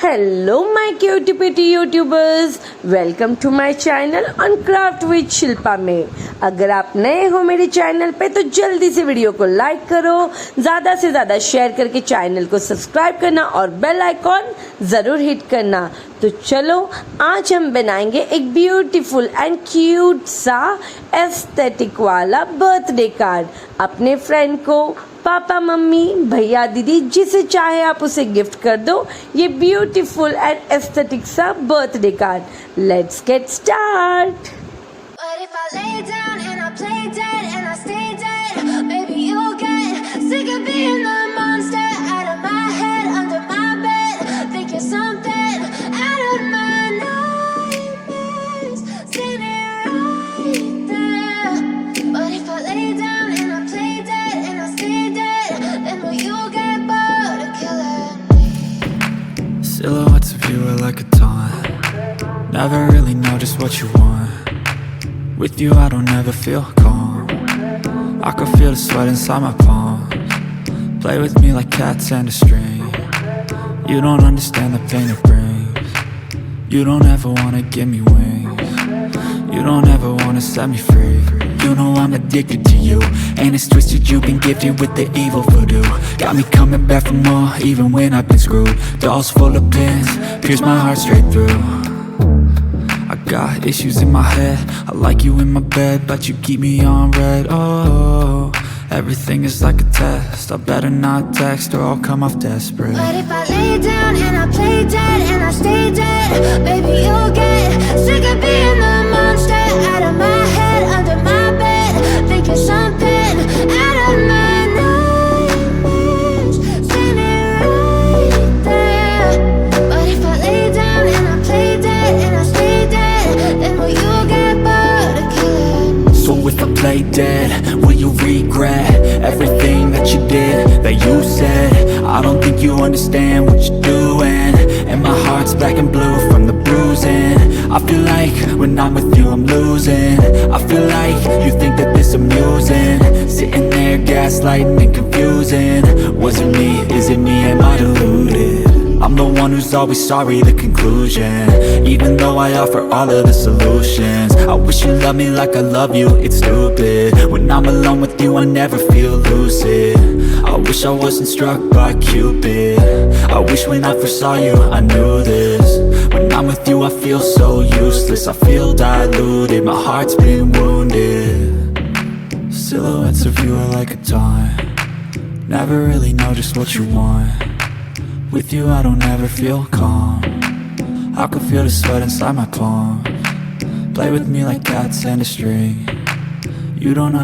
Hello my cutie patty YouTubers, welcome to my channel on craft with Shilpa में। अगर आप नए हो मेरे चैनल पे तो जल्दी से वीडियो को लाइक करो, ज़्यादा से ज़्यादा शेयर करके चैनल को सब्सक्राइब करना और बेल आइकॉन ज़रूर हिट करना। तो चलो आज हम बनाएंगे एक ब्यूटीफुल एंड क्यूट सा एस्थेटिक वाला बर्थडे कार्ड अपने फ्रेंड को, पापा मम्मी भैया दीदी जिसे चाहे आप उसे गिफ्ट कर दो ये ब्यूटीफुल एंड एस्थेटिक सा birthday card. Let's get start. But if I lay down and I play dead and I stay dead, maybe you'll get sick of being the monster out of my head, under my bed, thinking something out of my nightmares, standing right there. But if I lay down and I play dead and I stay dead, then will you get bored of killing me? Silhouettes of you are like a taunt. Never really know just what you want. With you I don't ever feel calm. I can feel the sweat inside my palms. Play with me like cats and a string. You don't understand the pain it brings. You don't ever wanna give me wings. You don't ever wanna set me free. You know I'm addicted to you, and it's twisted, you've been gifted with the evil voodoo. Got me coming back for more, even when I've been screwed. Dolls full of pins, pierce my heart straight through. I got issues in my head, I like you in my bed, but you keep me on red. Oh, everything is like a test, I better not text or I'll come off desperate. But if I lay down and I play dead and I stay dead, maybe you'll get sick of being the monster out of my head, under my bed, thinking something out of my nightmares, standing right there. But if I lay down and I play dead and I stay dead, then will you get bored of killing me? So if I play dead, will you regret everything that you did, that you said? I don't think you understand what you're doing, and my heart's black and blue from the bruising. I feel like when I'm with you I'm losing. I feel like you think that this amusing, sitting there gaslighting and confusing. Was it me? Is it me? Am I deluded? I'm the one who's always sorry, the conclusion, even though I offer all of the solutions. I wish you loved me like I love you, it's stupid. When I'm alone with you I never feel lucid. I wish I wasn't struck by Cupid. I wish when I first saw you I knew this. When I'm with you I feel so useless, I feel diluted, my heart's been wounded. Silhouettes of you are like a taunt. Never really know just what you want. With you I don't ever feel calm. I can feel the sweat inside my palms. Play with me like cats and a string. You don't understand.